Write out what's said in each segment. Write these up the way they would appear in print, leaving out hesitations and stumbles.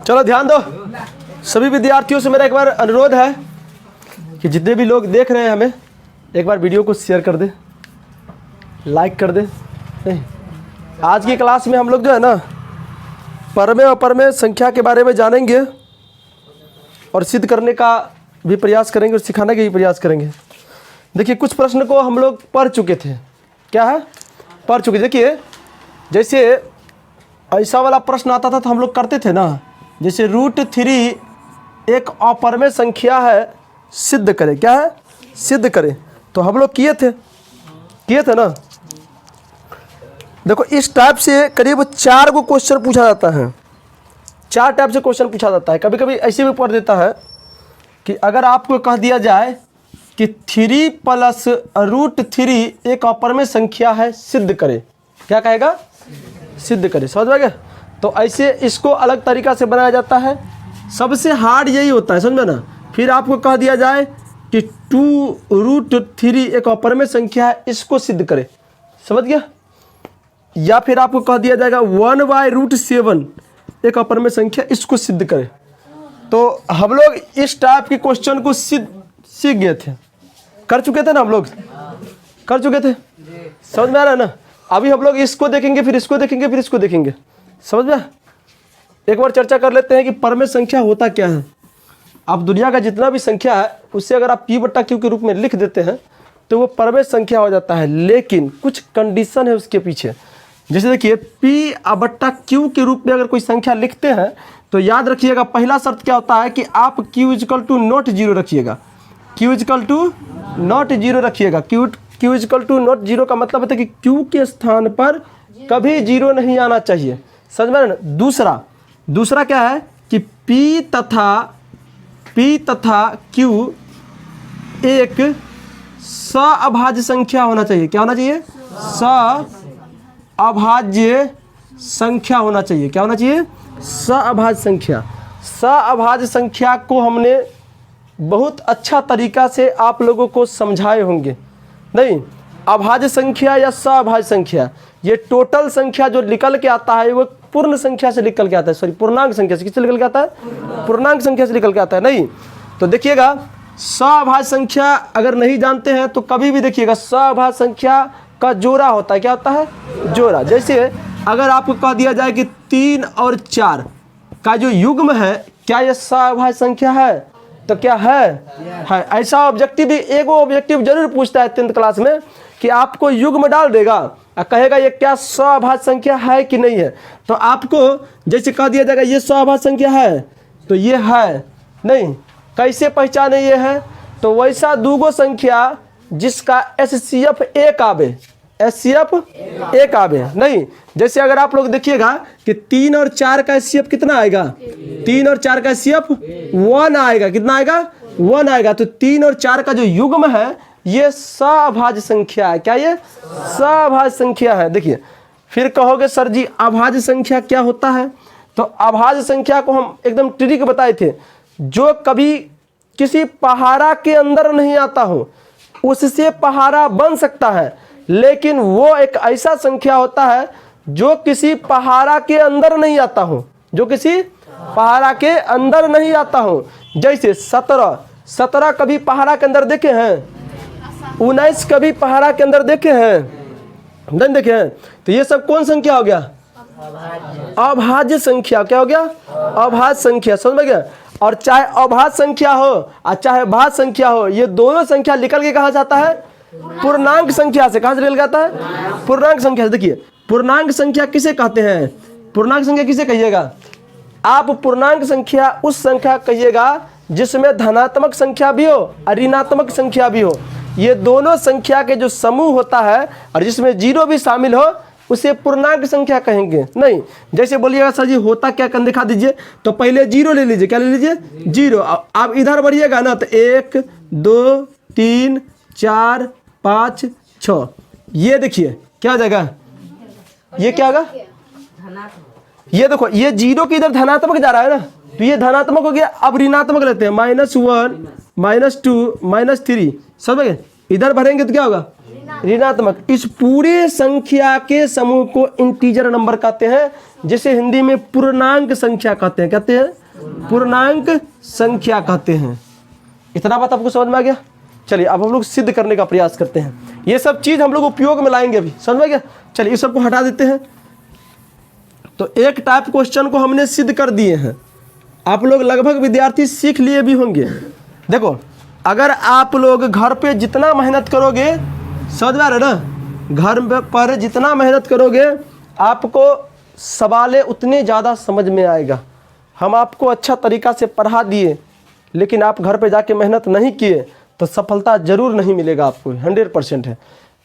चलो ध्यान दो। सभी विद्यार्थियों से मेरा एक बार अनुरोध है कि जितने भी लोग देख रहे हैं हमें, एक बार वीडियो को शेयर कर दे, लाइक कर दे। आज की क्लास में हम लोग जो है ना परमेय अपरमेय संख्या के बारे में जानेंगे और सिद्ध करने का भी प्रयास करेंगे और सिखाने का भी प्रयास करेंगे। देखिए कुछ प्रश्न को हम लोग पढ़ चुके थे। क्या है? पढ़ चुके। देखिए जैसे ऐसा वाला प्रश्न आता था तो हम लोग करते थे ना, जैसे √3 एक अपरमेय संख्या है, सिद्ध करें। क्या है? सिद्ध करें। तो हम लोग किए थे ना। देखो इस टाइप से करीब 4 को क्वेश्चन पूछा जाता है। 4 टाइप से क्वेश्चन पूछा जाता है। कभी कभी ऐसे भी पढ़ देता है कि अगर आपको कह दिया जाए कि 3 + √3 एक अपरमेय संख्या है, सिद्ध करें। क्या कहेगा? सिद्ध करें। समझ में गया? तो ऐसे इसको अलग तरीका से बनाया जाता है। सबसे हार्ड यही होता है, समझ में ना। फिर आपको कह दिया जाए कि 2√3 एक अपरमेय संख्या है, इसको सिद्ध करें। समझ गया? या फिर आपको कह दिया जाएगा 1/√7 एक अपरमेय संख्या, इसको सिद्ध करें। तो हम लोग इस टाइप के क्वेश्चन को सीख गए थे, कर चुके थे ना, हम लोग कर चुके थे। समझ में आ रहा है ना? अभी हम लोग इसको देखेंगे, फिर इसको देखेंगे, फिर इसको देखेंगे। समझ में? एक बार चर्चा कर लेते हैं कि परमेय संख्या होता क्या है। अब दुनिया का जितना भी संख्या है उससे अगर आप P/Q के रूप में लिख देते हैं तो वो परमेय संख्या हो जाता है। लेकिन कुछ कंडीशन है उसके पीछे। जैसे देखिए P/Q के रूप में अगर कोई संख्या लिखते हैं तो याद रखिएगा, पहला शर्त क्या होता है कि आप Q = not 0 रखिएगा। Q = not 0 रखिएगा। Q = not 0 का मतलब होता है कि Q के स्थान पर कभी 0 नहीं आना चाहिए। समझ में ना? दूसरा क्या है कि P तथा Q एक सअभाज्य संख्या होना चाहिए। क्या होना चाहिए? सअभाज्य संख्या होना चाहिए। क्या होना चाहिए? सअभाज्य संख्या। सअभाज्य संख्या को हमने बहुत अच्छा तरीका से आप लोगों को समझाए होंगे। नहीं, अभाज्य संख्या या सअभाज्य संख्या, ये टोटल संख्या जो निकल के आता है वो पूर्ण संख्या से निकल के आता है। सॉरी, पूर्णांक संख्या से। किससे निकल के आता है? पूर्णांक संख्या से निकल के आता है। नहीं तो देखिएगा, सअभाज्य संख्या अगर नहीं जानते हैं तो कभी भी देखिएगा, सअभाज्य संख्या का जोड़ा होता है। क्या होता है? जोड़ा। जैसे अगर आपको कह दिया जाए कि 3 और 4 का जो युग्म है, क्या यह सअभाज्य संख्या है? तो क्या है? ऐसा ऑब्जेक्टिव भी, एक ऑब्जेक्टिव जरूर पूछता है 10th क्लास में कि आपको युग्म डाल देगा और कहेगा ये क्या सअभाज्य संख्या है कि नहीं है। तो आपको जैसे कह दिया जाएगा ये सअभाज्य संख्या है तो ये है, नहीं कैसे पहचाने ये है? तो वैसा दूगो संख्या जिसका HCF 1 आवे, HCF 1 आवे। नहीं, जैसे अगर आप लोग देखिएगा कि 3 और 4 का HCF कितना आएगा? 3 और 4 का HCF 1 आएगा। कितना आएगा? 1 आएगा। तो 3 और 4 का जो युग्म है ये सअभाज्य संख्या है। क्या ये? सअभाज्य संख्या है। देखिए फिर कहोगे सर जी अभाज्य संख्या क्या होता है? तो अभाज्य संख्या को हम एकदम ट्रिक बताए थे, जो कभी किसी पहाड़ा के अंदर नहीं आता हो उससे पहाड़ा बन सकता है, लेकिन वो एक ऐसा संख्या होता है जो किसी पहाड़ा के अंदर नहीं आता हो, जो किसी पहाड़ा के अंदर नहीं आता हो। जैसे 17 कभी पहाड़ा के अंदर देखे हैं? 19 कभी पहाड़ा के अंदर देखे हैं? नहीं देखे हैं। तो ये सब कौन संख्या हो गया? अभाज्य संख्या। क्या हो गया? अभाज्य संख्या। समझ में गया? और चाहे अभाज्य संख्या हो और चाहे भाज्य संख्या हो, ये दोनों संख्या निकल के कहाँ जाता है? पूर्णांक संख्या से। कहाँ से निकल जाता है? पूर्णांक संख्या से। देखिए पूर्णांक संख्या किसे कहते हैं? पूर्णांक संख्या किसे कहिएगा? आप पूर्णांक संख्या उस संख्या कहिएगा जिसमें धनात्मक संख्या भी हो और ऋणात्मक संख्या भी हो। ये दोनों संख्या के जो समूह होता है और जिसमें 0 भी शामिल हो उसे पूर्णांक संख्या कहेंगे। नहीं, जैसे बोलिएगा सर जी होता क्या, कर दिखा दीजिए। तो पहले 0 ले लीजिए। क्या ले लीजिए? 0। आप इधर बढ़िएगा ना तो 1 2 3 4 5 6, ये देखिए क्या हो जाएगा? ये क्या होगा? ये देखो ये 0 की इधर धनात्मक जा रहा है ना, तो ये धनात्मक हो गया। अब ऋणात्मक लेते हैं, -1 -2 -3। समझ गए? इधर भरेंगे तो क्या होगा? ऋणात्मक। इस पूरे संख्या के समूह को इंटीजर नंबर कहते हैं, जिसे हिंदी में पूर्णांक संख्या कहते हैं। कहते हैं पूर्णांक संख्या कहते हैं। इतना बात आपको समझ में आ गया? चलिए अब हम लोग सिद्ध करने का प्रयास करते हैं। ये सब चीज हम लोग उपयोग में लाएंगे अभी, समझ में गया? चलिए इस सबको हटा देते हैं। तो एक टाइप क्वेश्चन को हमने सिद्ध कर दिए हैं। आप लोग लगभग विद्यार्थी सीख लिए भी होंगे। देखो, अगर आप लोग घर पे जितना मेहनत करोगे, समझ में आ रहा है ना, घर पर जितना मेहनत करोगे आपको सवालें उतने ज़्यादा समझ में आएगा। हम आपको अच्छा तरीका से पढ़ा दिए, लेकिन आप घर पे जाके मेहनत नहीं किए तो सफलता जरूर नहीं मिलेगा आपको, 100% है।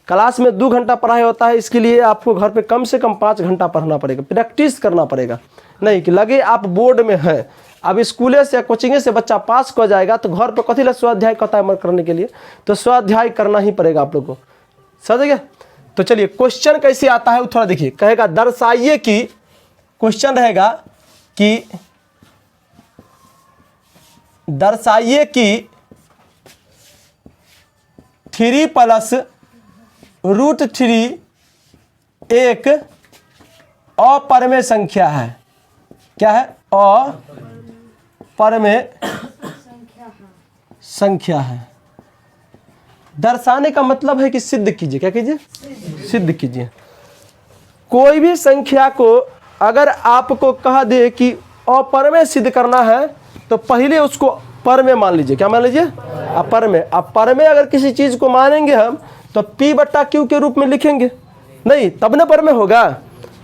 क्लास में 2 घंटा पढ़ाई होता है, इसके लिए आपको घर पे कम से कम 5 घंटा पढ़ना पड़ेगा, प्रैक्टिस करना पड़ेगा। नहीं कि लगे आप बोर्ड में हैं, अब स्कूले से कोचिंगे से बच्चा पास हो जाएगा तो घर पर कथी ला स्वाध्याय कहता है करने के लिए, तो स्वाध्याय करना ही पड़ेगा आप लोग को, समझ गया? तो चलिए क्वेश्चन कैसे आता है वो थोड़ा देखिए। कहेगा दर्शाइए कि, क्वेश्चन रहेगा कि दर्शाइए कि 3 + √3 एक अपरमेय संख्या है। क्या है? अपरमेय संख्या है। दर्शाने का मतलब है कि सिद्ध कीजिए। क्या कीजिए? सिद्ध कीजिए। कोई भी संख्या को अगर आपको कह दे कि अपरमेय सिद्ध करना है तो पहले उसको परमेय मान लीजिए। क्या मान लीजिए? अपरमेय। अपरमेय अगर किसी चीज को मानेंगे हम तो P/Q के रूप में लिखेंगे, नहीं तब ना परमेय होगा,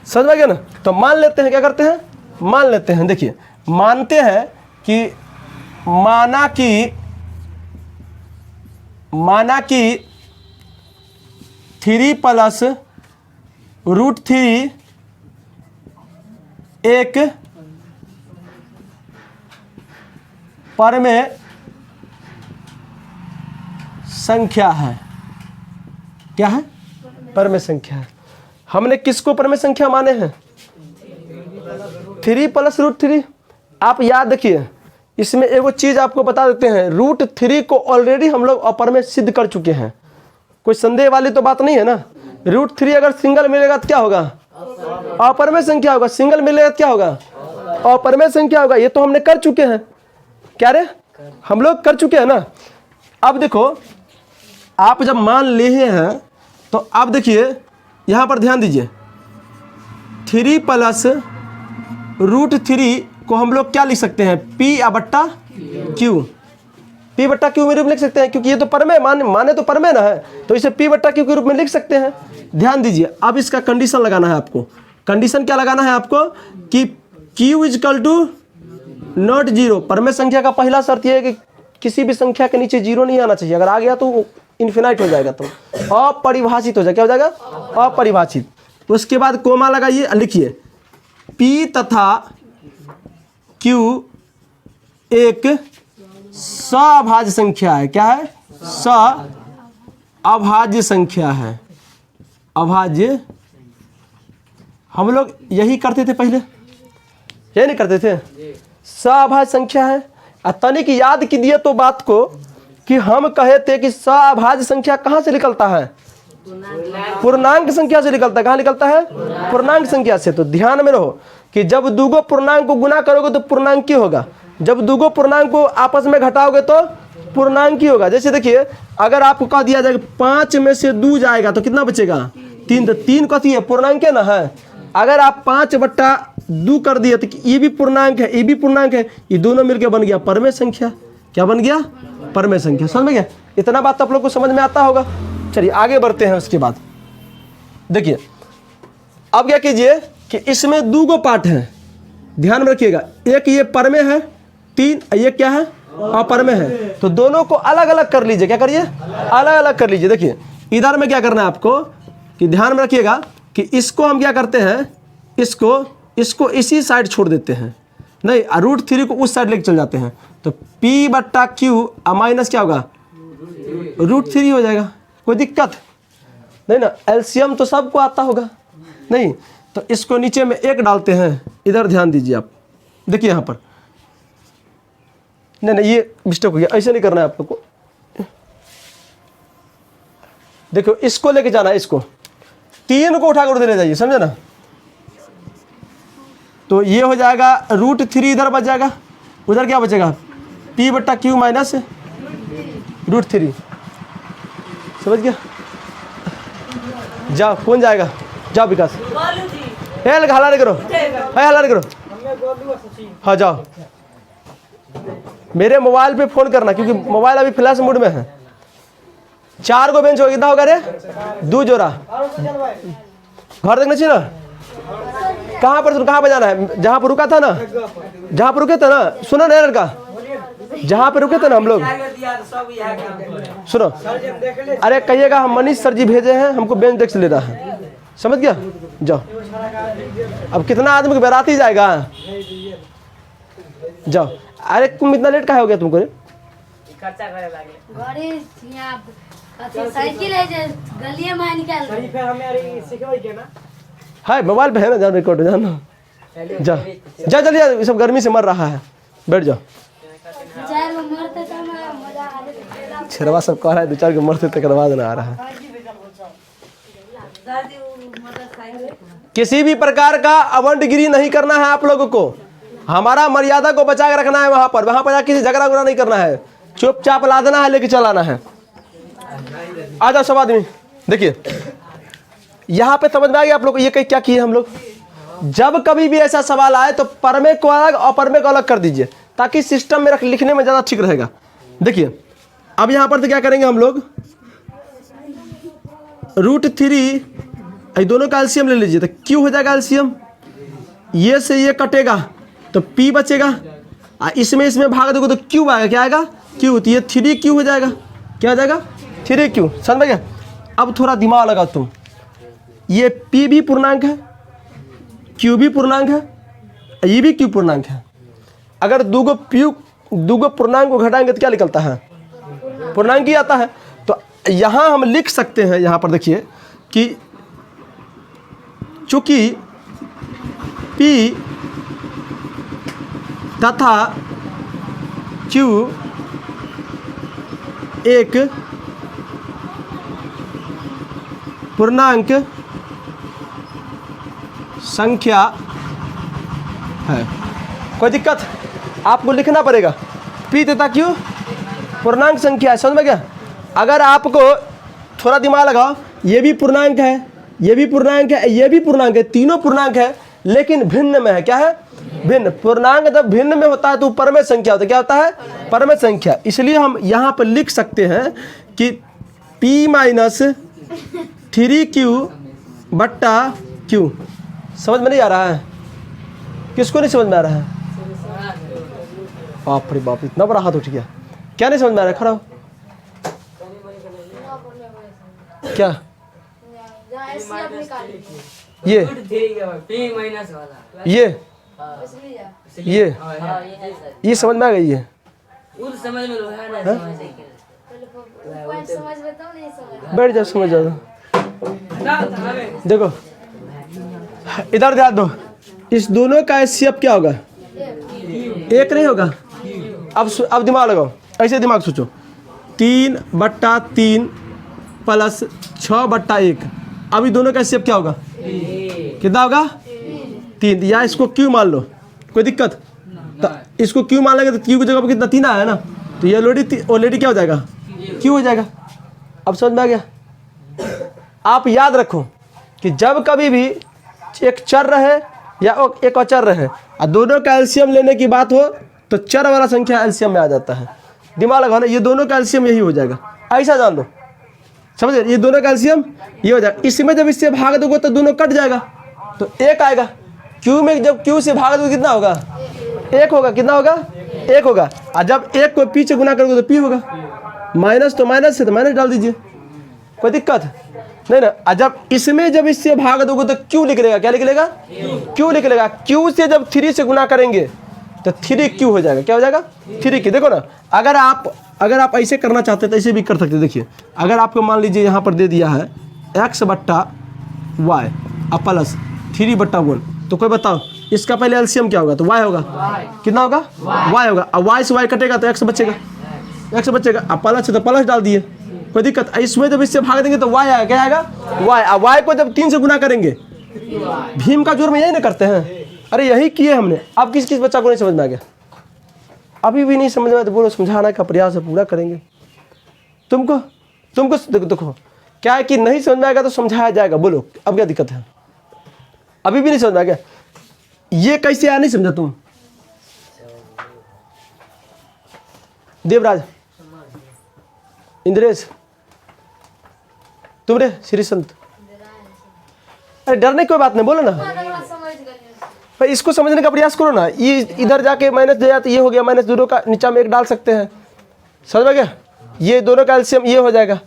समझ में गया ना? तो मान लेते हैं, क्या करते हैं? मान लेते हैं। देखिए, मानते हैं कि माना कि 3 + √3 एक परमेय संख्या है। क्या है? परमेय संख्या है। हमने किसको परमेय संख्या माने हैं? 3 + √3। आप याद रखिए, इसमें एगो चीज आपको बता देते हैं, √3 को ऑलरेडी हम लोग अपरमेय सिद्ध कर चुके हैं। कोई संदेह वाली तो बात नहीं है ना। √3 अगर सिंगल मिलेगा तो क्या होगा? अपरमेय संख्या होगा। सिंगल मिलेगा तो क्या होगा? अपरमेय संख्या होगा। ये तो हमने कर चुके हैं। क्या रे? हम लोग कर चुके हैं ना। अब देखो, आप जब मान लिए हैं तो अब देखिए यहां पर ध्यान दीजिए, 3 + √3 को हम लोग क्या लिख सकते हैं? P/Q। P/Q में रूप लिख सकते हैं, क्योंकि ये तो परमेय माने तो परमेय ना है, तो इसे P/Q के रूप में लिख सकते हैं। ध्यान दीजिए, अब इसका कंडीशन लगाना है आपको। कंडीशन क्या लगाना है आपको? कि Q = नॉट 0। परमेय संख्या का पहला शर्त यह है कि किसी भी संख्या के नीचे 0 नहीं आना चाहिए। अगर आ गया तो इन्फिनाइट हो जाएगा, तो अपरिभाषित हो जाएगा। क्या हो जाएगा? अपरिभाषित। उसके बाद कोमा लगाइए, लिखिए P तथा Q एक सअभाज्य संख्या है। क्या है? सअभाज्य संख्या है। अभाज्य। हम लोग यही करते थे पहले, यही नहीं करते थे? सअभाज्य संख्या है। तनिक याद कीजिए तो बात को कि हम कहे थे कि सअभाज्य संख्या कहाँ से निकलता है? पूर्णांक संख्या से निकलता है। कहाँ निकलता है? पूर्णांक संख्या से। तो ध्यान में रहो कि जब दूगो पूर्णांक को गुना करोगे तो पूर्णांक होगा, जब दूगो पूर्णांक को आपस में घटाओगे तो पूर्णांक होगा। जैसे देखिए, अगर आपको कह दिया जाएगा 5 में से 2 जाएगा तो कितना बचेगा? 3। तो 3 कथी है? पूर्णांक है ना है। अगर आप 5/2 कर दिए तो ये भी पूर्णांक है, ये भी पूर्णांक है, ये दोनों मिलकर बन गया परमेय संख्या। क्या बन गया? परमेय संख्या। समझ में गया? इतना बात आप लोग को समझ में आता होगा। चलिए आगे बढ़ते हैं। उसके बाद देखिए, अब क्या कीजिए कि इसमें 2 पार्ट हैं, ध्यान में रखिएगा। एक ये परमेय है, 3 ये क्या है? अपरमेय है। तो दोनों को अलग अलग कर लीजिए। क्या करिए? अलग अलग कर लीजिए। देखिए इधर में क्या करना है आपको कि ध्यान में रखिएगा कि इसको हम क्या करते हैं, इसको इसी साइड छोड़ देते हैं, नहीं √3 को उस साइड लेके चल जाते हैं। तो P/Q माइनस क्या होगा? √3 हो जाएगा। कोई दिक्कत नहीं ना? एलसीएम तो सबको आता होगा नहीं? तो इसको नीचे में 1 डालते हैं। इधर ध्यान दीजिए आप, देखिए यहाँ पर, नहीं ये मिस्टेक हो गया, ऐसे नहीं करना है आप लोग को। देखो इसको लेके जाना है, इसको 3 को उठाकर उधर ले जाइए, समझे ना। तो ये हो जाएगा √3 इधर बच जाएगा, उधर क्या बचेगा P/Q माइनस √3, समझ गया। जाओ कौन जाएगा, जाओ विकास, हल्ला नहीं करो, हल्ला नहीं करो, हाँ जाओ। मेरे मोबाइल पे फ़ोन करना क्योंकि मोबाइल अभी फ्लैश मोड में है। 4 को बेंच होगा, कितना होगा रे 2 जोड़ा। घर देखना चाहिए ना, कहाँ पर जाना है, जहाँ पर रुका था ना, जहाँ पर रुके थे ना, सुनो ना लड़का, जहाँ पे रुके थे ना हम लोग, सुनो, अरे कहिएगा हम मनीष सर जी भेजे हैं, हमको बेंच डेस्क ले रहा है, समझ गया। जाओ, अब कितना आदमी को बाराती जाएगा, जाओ। अरे तुम इतना लेट काहे हो गया तुमको, खर्चा करे लागे साइकिल है जे गलिए में निकाल फिर हमें अरे सिखबै के ना, हाय मोबाइल पे है ना, जान रिकॉर्ड जानो, जा जा जल्दी, ये सब गर्मी से मर रहा है, बैठ जाओ। 4 गो मरते त मजा आ जाए, छेरवा सब कह रहा है 2-4 के मरते तक आवाज ना आ रहा है। किसी भी प्रकार का अवंडगिरी नहीं करना है आप लोगों को, हमारा मर्यादा को बचा के रखना है। वहां पर जाकर किसी झगड़ा उगड़ा नहीं करना है, चुपचाप ला देना है, लेके चलाना है। आ जाओ सब आदमी, देखिए यहाँ पे समझ में आ गया आप लोग को ये क्या किए हम लोग। जब कभी भी ऐसा सवाल आए तो परमे को अलग और परमे को अलग कर दीजिए, ताकि सिस्टम में लिखने में ज़्यादा ठीक रहेगा। देखिए अब यहाँ पर तो क्या करेंगे हम लोग, √3 ये दोनों का एलसीएम ले लीजिए, तो Q हो जाएगा एलसीएम, ये से ये कटेगा तो P बचेगा, इसमें भाग दोगे तो Q आएगा, क्या आएगा Q, तो ये 3Q हो जाएगा, क्या हो जाएगा 3Q, समझ में गया। अब थोड़ा दिमाग लगाओ तुम, ये P भी पूर्णांक है, Q भी पूर्णांक है, ये भी Q पूर्णांक है। अगर दूगो पूर्णांक को घटाएंगे तो क्या निकलता है, पूर्णांक ही आता है। तो यहाँ हम लिख सकते हैं, यहाँ पर देखिए कि चूंकि P तथा Q एक पूर्णांक संख्या है, कोई दिक्कत, आपको लिखना पड़ेगा P तथा Q पूर्णांक संख्या है, समझ में गया। अगर आपको थोड़ा दिमाग लगाओ, ये भी पूर्णांक है, ये भी पूर्णांक है, ये भी पूर्णांक है, तीनों पूर्णांक है लेकिन भिन्न में है, क्या है भिन्न। पूर्णांक जब भिन्न में होता है तो परमेय संख्या होता है, क्या होता है परमेय संख्या। इसलिए हम यहाँ पर लिख सकते हैं कि P-3Q/Q। समझ में नहीं आ रहा है, किसको नहीं समझ में आ रहा है, बाप रे बाप इतना बड़ा हाथ उठ गया, क्या नहीं समझ में आ रहा है, खड़ा हो, क्या ये समझ में आ गई है, बैठ जाओ, समझ जाओ। देखो इधर ध्यान दो, इस दोनों का एचसीएफ क्या होगा, एक नहीं होगा। अब दिमाग लगाओ, ऐसे दिमाग सोचो, 3/3 + 6/1, अभी दोनों का एचसीएफ क्या होगा, कितना होगा 3, या इसको क्यों मान लो, कोई दिक्कत, तो इसको क्यों मान लेंगे तो क्यों की जगह पर कितना 3 आया ना, तो ये ऑलरेडी क्या हो जाएगा क्यों हो जाएगा। अब समझ में आ गया। आप याद रखो कि जब कभी भी एक चर रहे या एक अचर रहे और दोनों का एलसीएम लेने की बात हो तो चर वाला संख्या एलसीएम में आ जाता है। दिमाग लगाना, ये दोनों का एलसीएम यही हो जाएगा, ऐसा जान लो, समझे, ये दोनों का एलसीएम ये हो जाएगा। इसमें जब इससे भाग दोगे तो दोनों कट जाएगा तो 1 आएगा। क्यू में जब क्यू से भाग दोगे कितना होगा 1 होगा, कितना होगा 1 होगा। और जब 1 को P से गुना करोगे तो P होगा, माइनस तो माइनस है तो माइनस डाल दीजिए, कोई दिक्कत नहीं ना। और जब इससे भाग दोगे तो क्यू निकलेगा, क्या निकलेगा क्यू निकलेगा। क्यू से जब 3 से गुना करेंगे तो 3Q हो जाएगा, क्या हो जाएगा 3Q। देखो ना, अगर आप ऐसे करना चाहते हैं तो ऐसे भी कर सकते हैं। देखिए अगर आपको मान लीजिए यहाँ पर दे दिया है x/y और प्लस 3/1, तो कोई बताओ इसका पहले एलसीएम क्या होगा, तो y होगा, कितना होगा y होगा। और y से y कटेगा तो x बचेगा, अब प्लस है तो प्लस डाल दिए, कोई दिक्कत? इसमें जब इससे भाग देंगे तो y आएगा, क्या आएगा? y। अब y को जब 3 से गुना करेंगे, भीम का जोड़ में यही ना करते हैं। अरे यही किए हमने। अब किस किस बच्चा को नहीं समझ में आ गया? अभी भी नहीं समझ में आया तो बोलो, समझाने का प्रयास पूरा करेंगे। तुमको देखो क्या है कि नहीं समझ में आएगा तो समझाया जाएगा। बोलो अब क्या दिक्कत है? अभी भी नहीं समझ में आ गया? ये कैसे आया नहीं समझा तुम? देवराज, इंद्रेश, तुम रे श्री संत, अरे डरने की कोई बात नहीं, बोलो ना भाई। इसको समझने का प्रयास करो ना। ये इधर जाके माइनस दे जाए तो ये हो गया, माइनस दोनों का नीचा में 1 डाल सकते हैं, समझ में गया? ये दोनों का एलसीएम ये हो जाएगा।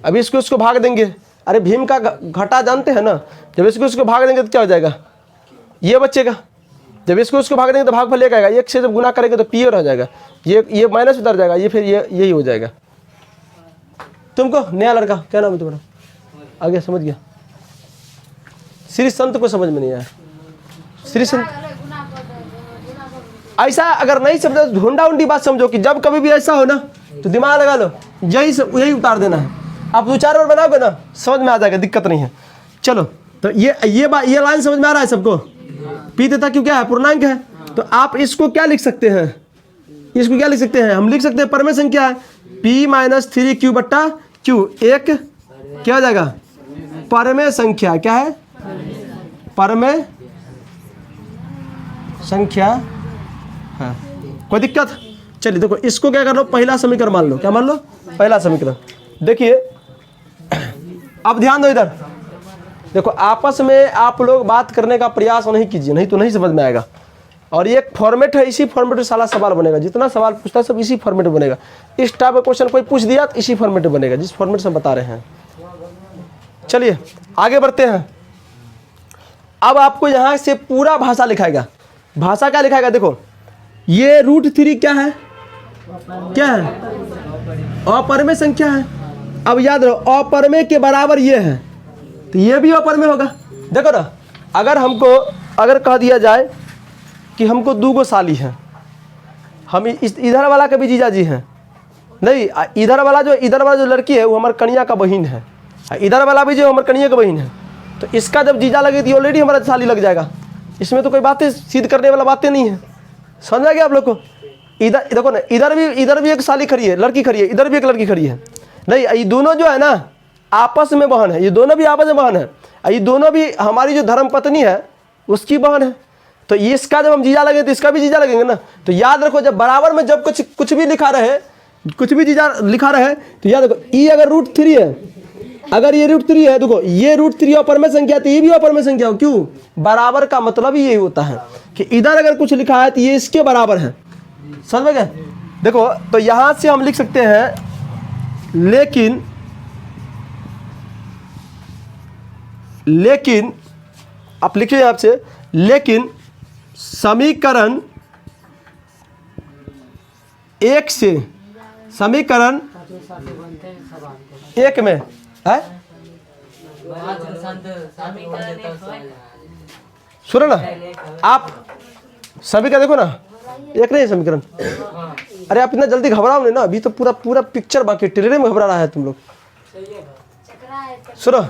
अब इसको उसको भाग देंगे। अरे भीम का घटा जानते हैं ना, जब इसको उसको भाग देंगे तो क्या हो जाएगा? ये बचेगा। जब इसको उसको भाग देंगे तो भागफल एक आएगा, 1 से जब गुना करेंगे तो पी रह जाएगा, ये माइनस उतर जाएगा, ये फिर यही हो जाएगा। तुमको नया लड़का क्या नाम है तुम्हारा? आगे समझ गया? श्री संत को समझ में नहीं आया। श्री संत ऐसा अगर नहीं समझो, ढूंढा उंडी बात समझो कि जब कभी भी ऐसा हो ना तो दिमाग लगा लो, यही उतार देना है। आप 2-4 बार बनाओगे ना समझ में आ जाएगा, दिक्कत नहीं है। चलो तो ये लाइन समझ में आ रहा है सबको? पी तथा क्यों क्या है? पूर्णांक है। तो आप इसको क्या लिख सकते हैं? इसको क्या लिख सकते हैं? हम लिख सकते हैं परमेय संख्या है P-3Q बट्टा Q। एक क्या हो जाएगा? परमेय संख्या। क्या है? परमेय संख्या है। कोई दिक्कत? चलिए देखो, इसको क्या कर लो, पहला समीकरण मान लो। क्या मान लो? पहला समीकरण। देखिए अब ध्यान दो इधर। देखो आपस में आप लोग बात करने का प्रयास नहीं कीजिए, नहीं तो नहीं समझ में आएगा। और ये एक फॉर्मेट है, इसी फॉर्मेट में सारा सवाल बनेगा। जितना सवाल पूछता है सब इसी फॉर्मेट में बनेगा। इस टाइप का क्वेश्चन कोई पूछ दिया तो इसी फॉर्मेट में बनेगा, जिस फॉर्मेट से हम बता रहे हैं। चलिए आगे बढ़ते हैं। अब आपको यहाँ से पूरा भाषा लिखाएगा। भाषा क्या लिखाएगा? देखो ये √3 क्या है? क्या है? अपरमेय संख्या है। अब याद रहो अपरमेय के बराबर ये है तो ये भी अपरमेय होगा। देखो ना, अगर कह दिया जाए कि हमको 2 गो साली हैं, हम इधर वाला का भी जीजा जी हैं, नहीं इधर वाला जो लड़की है वो हमारे कन्या का बहन है, इधर वाला भी जो हमारे कन्या का बहन है, तो इसका जब जीजा लगे तो ऑलरेडी हमारा साली लग जाएगा। इसमें तो कोई बातें सिद्ध करने वाला बातें नहीं है। समझ आ गया आप लोग को? इधर देखो ना, इधर भी एक साली खड़ी है, लड़की खड़ी है, इधर भी एक लड़की खड़ी है। नहीं ये दोनों जो है ना आपस में बहन है, ये दोनों भी आपस में बहन है। ये दोनों भी हमारी जो धर्म पत्नी है उसकी बहन है। तो इसका जब हम जीजा लगे तो इसका भी जीजा लगेंगे ना। तो याद रखो जब बराबर में जब कुछ भी लिखा रहे, कुछ भी जीजा लिखा रहे तो याद रखो ये अगर √3 है, अगर ये √3 है, देखो ये √3 अपरमेय संख्या तो ये भी अपरमेय संख्या हो। क्यों? बराबर का मतलब ही यही होता है कि इधर अगर कुछ लिखा है तो ये इसके बराबर है। समझ में गए? देखो तो यहां से हम लिख सकते हैं लेकिन आप लिखिए आपसे, लेकिन समीकरण 1 से समीकरण 1 में है, सुनो ना आप सभी का देखो ना, एक नहीं समीकरण। अरे आप इतना जल्दी घबराओ नहीं ना, अभी तो पूरा पिक्चर बाकी, टेढ़े में घबरा रहा है तुम लोग। सुनो,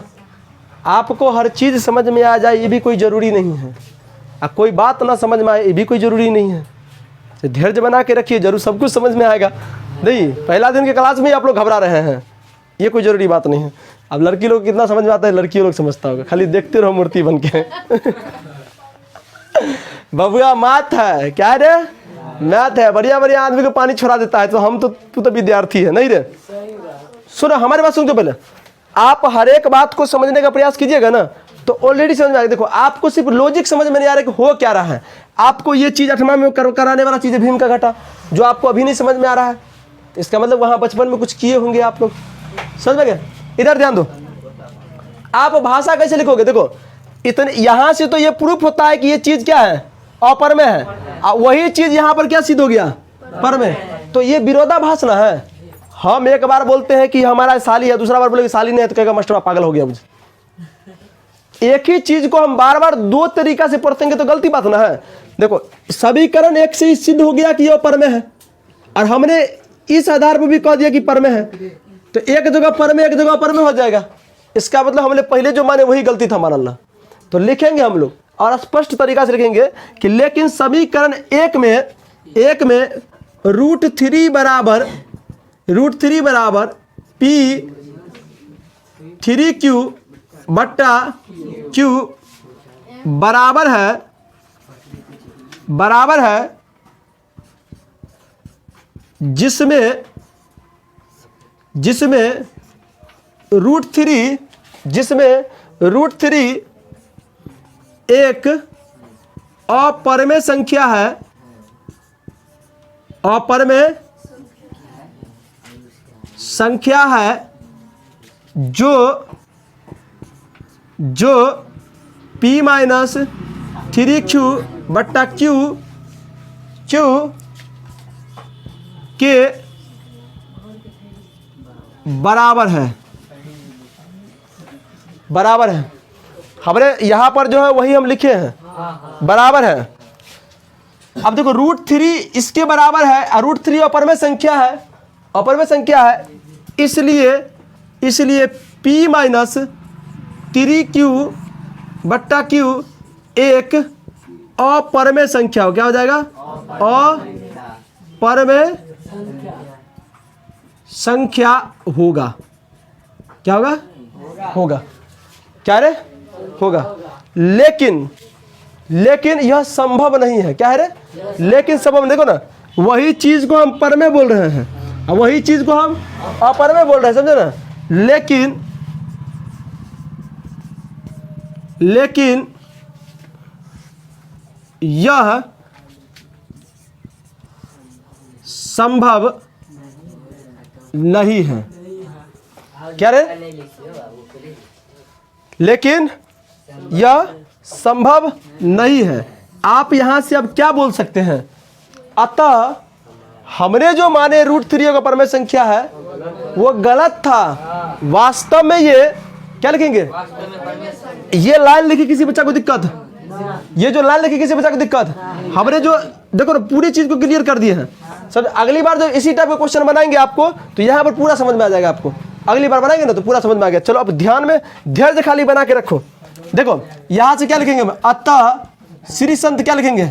आपको हर चीज़ समझ में आ जाए ये भी कोई ज़रूरी नहीं है, कोई बात ना समझ में आए ये भी कोई ज़रूरी नहीं है। तो धैर्य बना के रखिए, जरूर सब कुछ समझ में आएगा। नहीं पहला दिन के क्लास में ही आप लोग घबरा रहे हैं, ये कोई ज़रूरी बात नहीं है। अब लड़की लोग कितना समझ में आता है, लड़की लोग समझता होगा, खाली देखते रहो मूर्ति बन के। बबुआ मैथ है, क्या है रे? मैथ है। बढ़िया बढ़िया आदमी को पानी छोड़ा देता है, तो हम तो तू तो विद्यार्थी है नहीं रे? सुनो हमारे बात सुन, तो पहले आप हर एक बात को समझने का प्रयास कीजिएगा ना तो ऑलरेडी समझ में आएगा। देखो आपको सिर्फ लॉजिक समझ में नहीं आ रहा है कि हो क्या रहा है। आपको ये चीज़ 8वां में कराने वाला चीज़ है भीम का घटा, जो आपको अभी नहीं समझ में आ रहा है। इसका मतलब वहाँ बचपन में कुछ किए होंगे आप लोग। समझ में गए? इधर ध्यान दो, आप भाषा कैसे लिखोगे? देखो इतने यहाँ से तो ये प्रूफ होता है कि ये चीज़ क्या है, अपरमेय है। वही चीज़ यहाँ पर क्या सिद्ध हो गया, परमेय। तो ये विरोधाभास ना है। हम एक बार बोलते हैं कि हमारा साली है, दूसरा बार बोलेंगे साली नहीं है, तो कहेगा मास्टर पागल हो गया मुझे। एक ही चीज को हम बार बार 2 तरीका से पढ़तेंगे तो गलती बात ना है। देखो समीकरण 1 से ही सिद्ध हो गया कि यह परमेय है, और हमने इस आधार पर भी कह दिया कि परमेय है। तो एक जगह पर में, एक जगह पर में हो जाएगा। इसका मतलब हमने पहले जो माने वही गलती था मान ला। तो लिखेंगे हम लोग और स्पष्ट तरीका से लिखेंगे कि लेकिन समीकरण एक में √3 बराबर P3Q बट्टा Q बराबर है जिसमें √3 एक अपरिमेय संख्या है, अपरिमेय संख्या है जो P-3Q बट्टा Q के बराबर है। हमने यहाँ पर जो है वही हम लिखे हैं, बराबर है। अब देखो √3 इसके बराबर है और √3 अपरिमेय संख्या है, इसलिए P-3Q बट्टा Q एक अपरिमेय संख्या हो, क्या हो जाएगा? अपरिमेय संख्या होगा। क्या होगा? क्या रे? होगा। लेकिन यह संभव नहीं है। क्या है रे? लेकिन संभव, देखो ना, वही चीज को हम परमेय बोल रहे हैं और वही चीज को हम अपरमेय बोल रहे हैं, समझे ना? लेकिन यह संभव नहीं है। क्या रे? लेकिन यह संभव नहीं है। आप यहां से अब क्या बोल सकते हैं? अतः हमने जो माने √3 का परमेय संख्या है वो गलत था। वास्तव में ये क्या लिखेंगे? ये लाइन लिखी किसी बच्चा को दिक्कत? ये जो लाइन लिखी किसी बच्चा को दिक्कत? हमने जो देखो ना पूरी चीज को क्लियर कर दिए हैं। सब अगली बार जब इसी टाइप का क्वेश्चन बनाएंगे आपको तो यहाँ पर पूरा समझ में आ जाएगा। आपको अगली बार बनाएंगे ना तो पूरा समझ में आ गया। चलो अब ध्यान में धैर्य खाली बना के रखो। देखो यहां से क्या लिखेंगे? अतः श्री संत क्या लिखेंगे?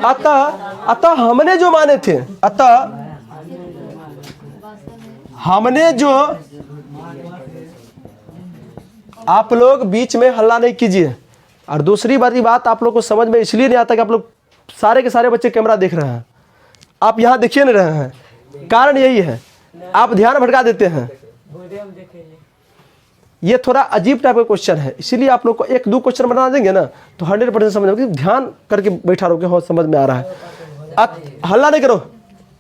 अतः हमने जो माने थे, अतः हमने जो, आप लोग बीच में हल्ला नहीं कीजिए। और दूसरी बात आप लोग को समझ में इसलिए नहीं आता कि आप लोग सारे के सारे बच्चे कैमरा देख रहे हैं, आप यहाँ देखिए नहीं रहे हैं। कारण यही है, आप ध्यान भटका देते हैं। ये थोड़ा अजीब टाइप का क्वेश्चन है, इसीलिए आप लोग को 1-2 क्वेश्चन बना देंगे ना तो 100% समझ में, ध्यान करके बैठा रहोगे, हो समझ में आ रहा है। हल्ला नहीं करो।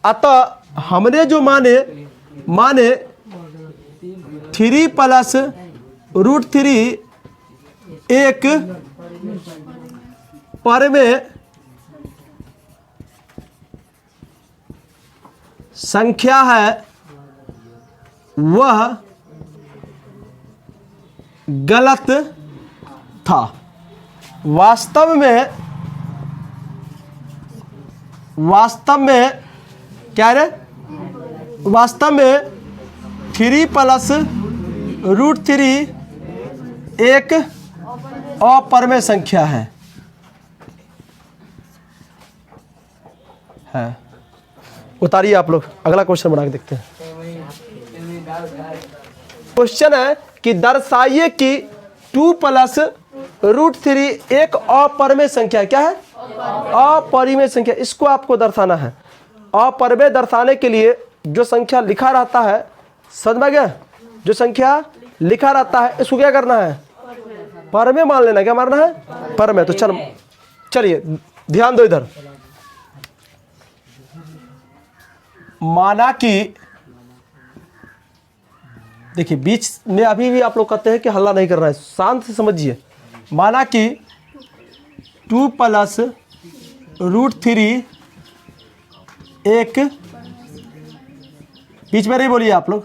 अतः हमने जो माने 3 + √3 एक परमेय संख्या है, वह गलत था। वास्तव में क्या है? वास्तव में 3 + √3 एक अपरमेय संख्या है। उतारिए आप लोग, अगला क्वेश्चन बना के देखते हैं। क्वेश्चन है कि दर्शाइए कि 2 + √3 एक अपरिमेय संख्या है। क्या है? अपरिमेय संख्या। इसको आपको दर्शाना है। अपरिमेय दर्शाने के लिए जो संख्या लिखा रहता है, समझ में गया? जो संख्या लिखा रहता है इसको क्या करना है? परमेय मान लेना। क्या मानना है? परमेय। तो चलिए ध्यान दो इधर। माना कि देखिए बीच में अभी भी आप लोग कहते हैं कि हल्ला नहीं करना है, शांत से समझिए। माना कि 2 + √3 एक, बीच में नहीं बोलिए आप लोग,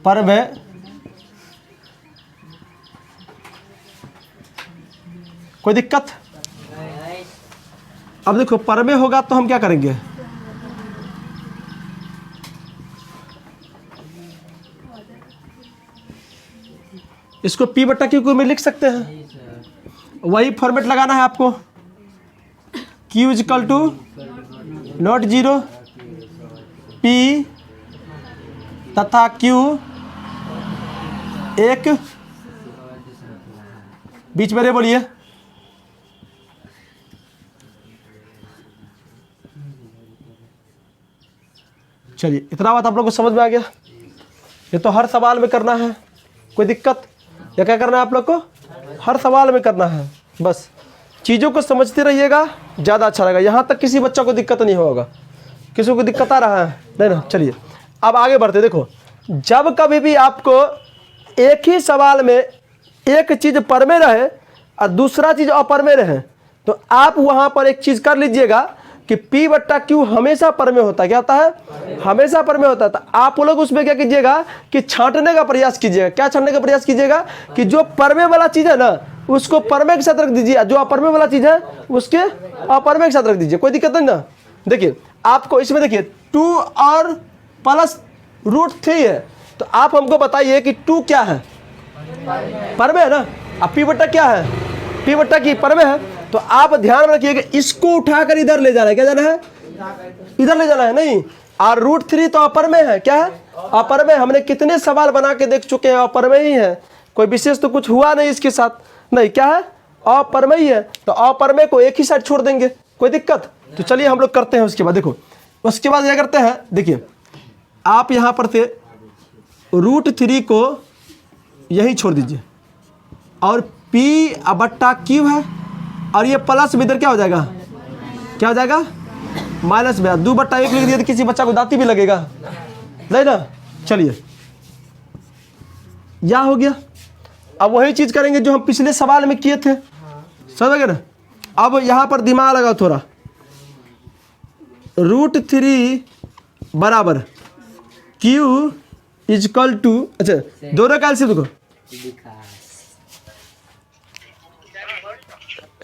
परमेय कोई दिक्कत? अब देखो परमेय होगा तो हम क्या करेंगे? इसको P बट्टा Q में लिख सकते हैं, वही फॉर्मेट लगाना है आपको। Q is equal to not zero P तथा Q एक बीच में रे बोलिए। चलिए इतना बात आप लोग को समझ में आ गया। ये तो हर सवाल में करना है, कोई दिक्कत? या क्या करना है आप लोग को? हर सवाल में करना है। बस चीज़ों को समझते रहिएगा, ज़्यादा अच्छा रहेगा। यहाँ तक किसी बच्चा को दिक्कत नहीं होगा। किसी को दिक्कत आ रहा है? नहीं ना। चलिए अब आगे बढ़ते। देखो जब कभी भी आपको एक ही सवाल में एक चीज़ पर में रहे और दूसरा चीज़ अपर में रहे, तो आप वहाँ पर एक चीज़ कर लीजिएगा कि P बट्टा Q हमेशा पर में होता है। क्या होता है? हमेशा पर में होता है। तो आप लोग उसमें क्या कीजिएगा कि छांटने का प्रयास कीजिएगा। क्या छांटने का प्रयास कीजिएगा? कि जो पर में वाला चीज़ है ना उसको पर में के साथ रख दीजिए, जो अपर में वाला चीज़ है उसके अपर में के साथ रख दीजिए। कोई दिक्कत नहीं ना। देखिए आपको इसमें देखिए 2 और प्लस √3 है, तो आप हमको बताइए कि 2 क्या है? पर में है ना। अब P बट्टा क्या है? P बट्टा की पर में है। तो आप ध्यान रखिएगा इसको उठाकर इधर ले जाना है। क्या जाना है? इधर ले जाना है। नहीं, और √3 तो अपर में है। क्या है? अपर में। हमने कितने सवाल बना के देख चुके हैं, अपर में ही है। कोई विशेष तो कुछ हुआ नहीं इसके साथ। नहीं, क्या है? अपर में ही है। तो अपर में को एक ही साइड छोड़ देंगे, कोई दिक्कत? तो चलिए हम लोग करते हैं। उसके बाद देखो, उसके बाद क्या करते हैं, देखिए आप यहाँ पर से √3 को यही छोड़ दीजिए और P बट्टा Q है, और ये प्लस में इधर क्या हो जाएगा? क्या हो जाएगा? माइनस में 2 बट्टा 1 लिख दिया तो किसी बच्चा को दांती भी लगेगा नहीं ना। चलिए यह हो गया। अब वही चीज़ करेंगे जो हम पिछले सवाल में किए थे, समझ गए ना। अब यहाँ पर दिमाग लगाओ थोड़ा। √3 बराबर Q इजकल टू, अच्छा दोनों का एलसीएम देखो।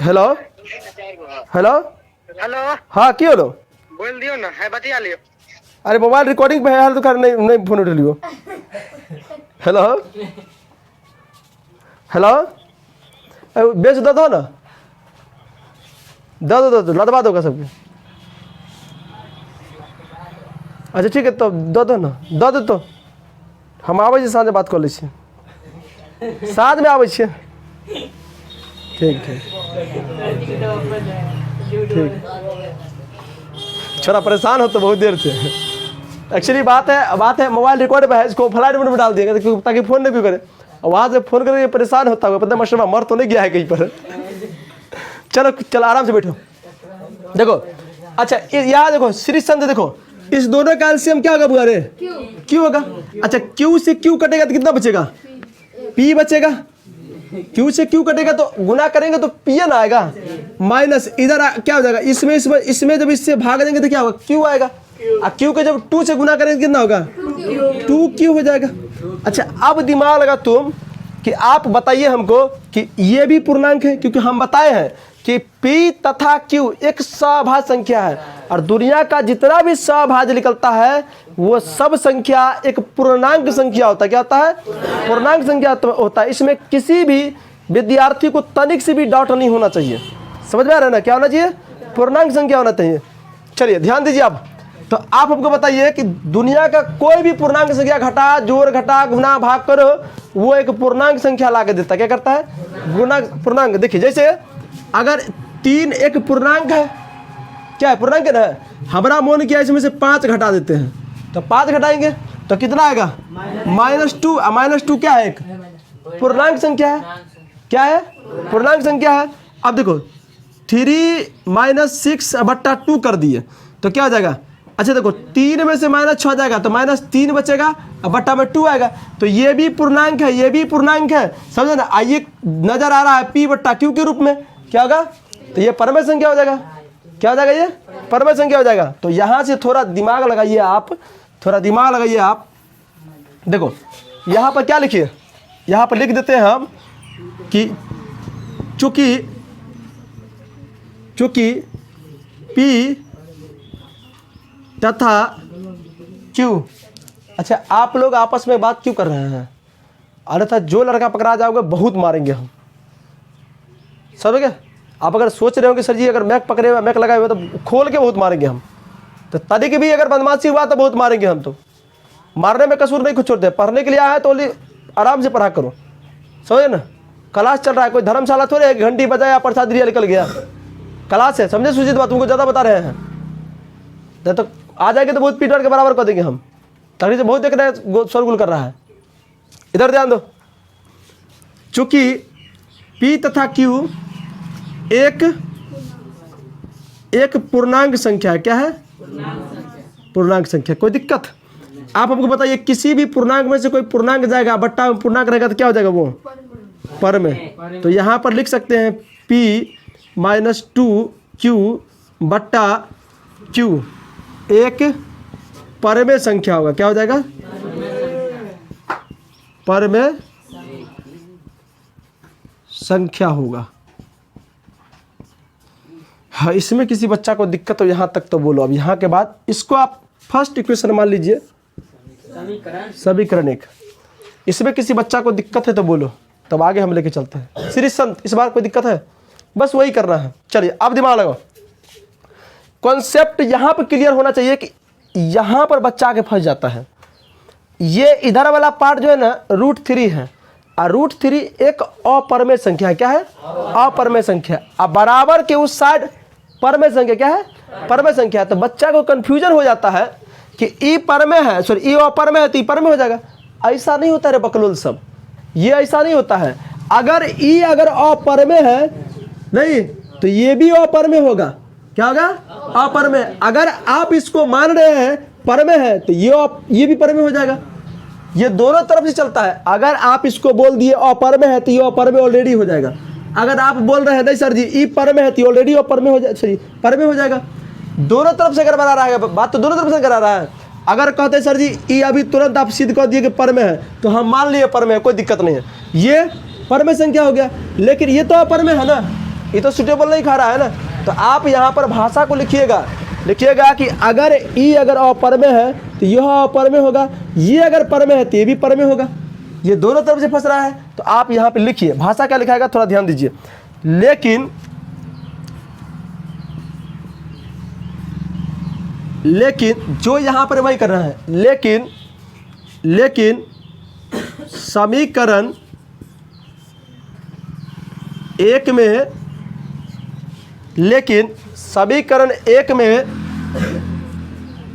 हेलो हेलो हेलो, हाँ की होलो? बोल दियो ना, है बतिया लियो। अरे मोबाइल रिकॉर्डिंग पे है यार, तो कर नहीं नहीं फोन उठा लियो। हेलो हेलो, बेच दो ना, दो लदवा दोगा सबके। अच्छा ठीक है, तो दो ना, दो तो हम आबै छी, साँझ बात कर लै छी, साँझ में आबै छियै। ठीक ठीक ठीक। छोरा परेशान हो तो बहुत देर से। एक्चुअली बात है मोबाइल रिकॉर्ड पे है, इसको फ्लाइट मोड में डाल दिएगा ताकि फ़ोन नहीं भी करे। और वहाँ से फ़ोन करके परेशान होता हुआ, पता मास्टर मर तो नहीं गया है कहीं पर। चलो आराम से बैठो। देखो अच्छा यहाँ देखो श्री संत, देखो इस दोनों का एलसीएम क्या होगा बुआ रे? क्यू होगा। अच्छा क्यू से क्यू कटेगा तो कितना बचेगा? P बचेगा। क्यू से क्यू कटेगा तो गुना करेंगे तो Pn आएगा, माइनस इधर क्या हो जाएगा? इसमें जब इससे भाग देंगे तो क्या होगा? Q आएगा। और Q के जब 2 से गुना करेंगे कितना होगा? 2Q हो जाएगा। अच्छा अब दिमाग लगा तुम कि आप बताइए हमको कि ये भी पूर्णांक है, क्योंकि हम बताए हैं कि P तथा Q एक सभाज्य संख्या है, और दुनिया का जितना भी सभाज्य निकलता है वो सब संख्या एक पूर्णांक संख्या होता है। क्या होता है? पूर्णांक संख्या होता है। इसमें किसी भी विद्यार्थी को तनिक से भी डाउट नहीं होना चाहिए। समझ में आ रहा है ना? क्या होना चाहिए? पूर्णांक संख्या होना चाहिए। चलिए ध्यान दीजिए। अब तो आप हमको बताइए कि दुनिया का कोई भी पूर्णांक संख्या घटा, जोड़, घटा, गुना, भाग करो, वो एक पूर्णांक संख्या ला के देता है। क्या करता है? पूर्णांक। देखिए जैसे अगर 3 एक पूर्णांक है, क्या है? पूर्णांक है ना। हमारा मन किया इसमें से 5 घटा देते हैं, तो 5 घटाएंगे तो कितना आएगा? -2। -2 क्या है? एक पूर्णांक संख्या है। क्या है? पूर्णांक संख्या है। अब देखो 3 - 6 बट्टा 2 कर दिए तो क्या हो जाएगा? अच्छा देखो 3 में से -6 जाएगा तो -3 बचेगा और बट्टा में 2 आएगा। तो ये भी पूर्णांक है, ये भी पूर्णांक है। समझे ना? आइए नजर आ रहा है P बट्टा Q के रूप में। क्या होगा? तो ये परमेय संख्या हो जाएगा। क्या हो जाएगा? ये परमेय संख्या हो जाएगा। तो यहाँ से थोड़ा दिमाग लगाइए आप, थोड़ा दिमाग लगाइए आप। देखो यहाँ पर क्या लिखिए? यहाँ पर लिख देते हैं हम कि चूंकि P तथा Q। अच्छा आप लोग आपस में बात क्यों कर रहे हैं? अन्यथा जो लड़का पकड़ा जाओगे बहुत मारेंगे हम, समझ गए। आप अगर सोच रहे हो कि सर जी अगर मैक पकड़े हुए मैक लगाए हुए तो खोल के बहुत मारेंगे हम, तो तनिक भी अगर बदमाशी हुआ तो बहुत मारेंगे हम। तो मारने में कसूर नहीं कुछ छोड़ते, पढ़ने के लिए आया तो आराम से पढ़ा करो, समझे ना। क्लास चल रहा है, कोई धर्मशाला थोड़े है घंटी बजाया प्रसाद दिया निकल गया, क्लास है, समझे। सुजीत बात तुमको ज़्यादा बता रहे हैं, तो आ जाएंगे तो बहुत पीटर के बराबर कर देंगे हम। तभी से बहुत देख रहे हैं शोरगुल कर रहा है, इधर ध्यान दो। चूंकि P तथा Q एक पूर्णांक संख्या है, क्या है? पूर्णांक संख्या। कोई दिक्कत? आप हमको बताइए, किसी भी पूर्णांक में से कोई पूर्णांक जाएगा, बट्टा में पूर्णांक रहेगा तो क्या हो जाएगा? वो पर में। तो यहाँ पर लिख सकते हैं P-2Q बट्टा Q एक परमेय संख्या होगा। क्या हो जाएगा? परमेय संख्या होगा। हाँ, इसमें किसी बच्चा को दिक्कत हो यहाँ तक तो बोलो। अब यहाँ के बाद इसको आप फर्स्ट इक्वेशन मान लीजिए, समीकरण एक। इसमें किसी बच्चा को दिक्कत है तो बोलो, तब आगे हम लेके चलते हैं। श्री संत, इस बार कोई दिक्कत है? बस वही करना है। चलिए अब दिमाग लगाओ, कॉन्सेप्ट यहाँ पर क्लियर होना चाहिए कि यहाँ पर बच्चा आके फंस जाता है। ये इधर वाला पार्ट जो है ना √3 है, और √3 एक अपरमेय संख्या है। क्या है? अपरमेय संख्या। अब बराबर के उस साइड परमेय संख्या क्या है? परमेय संख्या। तो बच्चा को कंफ्यूजन हो जाता है कि ई परमेय है, सॉरी ई अपरमेय है तो ई परमेय हो जाएगा। ऐसा नहीं होता रे बकलोल सब, ये ऐसा नहीं होता है। अगर ई अगर अपरमेय है नहीं तो ये भी अपरमेय होगा। क्या होगा? अपरमेय। अगर आप इसको मान रहे हैं परमेय है तो ये भी परमेय हो जाएगा। ये दोनों तरफ से चलता है। अगर आप इसको बोल दिए अपरमेय है तो ये अपरमेय ऑलरेडी हो जाएगा। अगर आप बोल रहे हैं नहीं सर जी ई परमेय है तो ऑलरेडी अपरमेय हो जाए, सॉरी परमेय हो जाएगा। दोनों तरफ से गड़बड़ा रहा है, बात तो दोनों तरफ से करा रहा है। अगर कहते हैं सर जी ई अभी तुरंत आप सिद्ध कर दिए कि परमेय है तो हम मान लिए परमेय है, कोई दिक्कत नहीं है, ये परमेय संख्या हो गया। लेकिन ये तो अपरमेय है ना, ये तो सुटेबल नहीं खा रहा है ना। तो आप यहाँ पर भाषा को लिखिएगा कि अगर ई अगर अपरमेय है तो यह अपरमेय होगा, ये अगर परमेय है तो ये भी परमेय होगा। ये दोनों तरफ से फंस रहा है। तो आप यहाँ पे लिखिए, भाषा क्या लिखाएगा थोड़ा ध्यान दीजिए। लेकिन जो यहाँ पर वही कर रहा है, लेकिन समीकरण एक में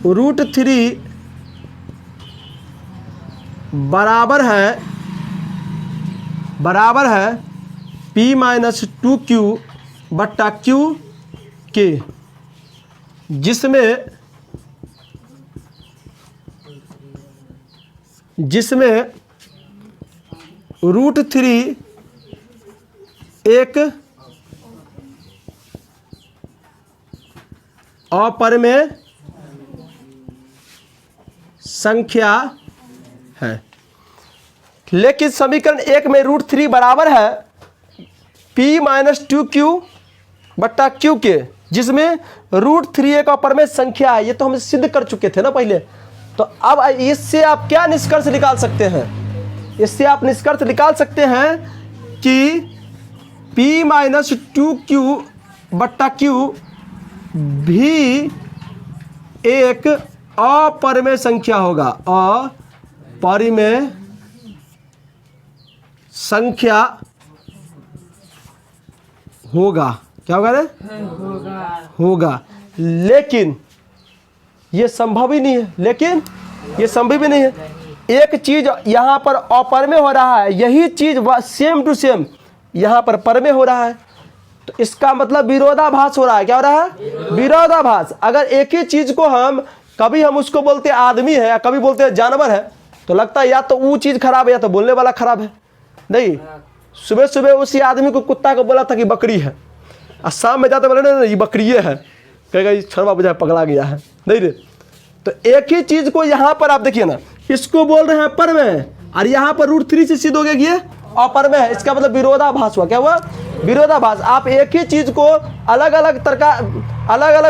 √3 बराबर है P-2Q बट्टा Q के, जिसमें √3 एक अपरमेय संख्या है। लेकिन समीकरण एक में √3 बराबर है P-2Q बट्टा Q के, जिसमें √3 एक अपरमेय संख्या है। ये तो हम सिद्ध कर चुके थे ना पहले। तो अब इससे आप क्या निष्कर्ष निकाल सकते हैं? इससे आप निष्कर्ष निकाल सकते हैं कि P-2Q बट्टा Q भी एक अपरमेय संख्या होगा। अपरमेय संख्या होगा। क्या होगा रे? होगा। लेकिन ये संभव ही नहीं है। एक चीज यहाँ पर अपरमेय हो रहा है, यही चीज सेम टू सेम यहाँ पर परमेय हो रहा है। तो इसका मतलब विरोधाभास हो रहा है। क्या हो रहा है? विरोधाभास। अगर एक ही चीज को कभी हम उसको बोलते हैं आदमी है या कभी बोलते हैं जानवर है, तो लगता है या तो वो चीज खराब है या तो बोलने वाला खराब है। नहीं, सुबह सुबह उसी आदमी को कुत्ता को बोला था कि बकरी है, और शाम में जाते बोले ना ये बकरी है, कहेगा ये छरवा बुझा पगला गया है। नहीं रे, तो एक ही चीज को यहाँ पर आप देखिए ना, इसको बोल रहे हैं परमेय और यहाँ पर √3 से सिद्ध हो गया कि ये अपरमेय है। इसका मतलब विरोधाभास हुआ। क्या हुआ? विरोधाभास। आप एक ही चीज को अलग अलग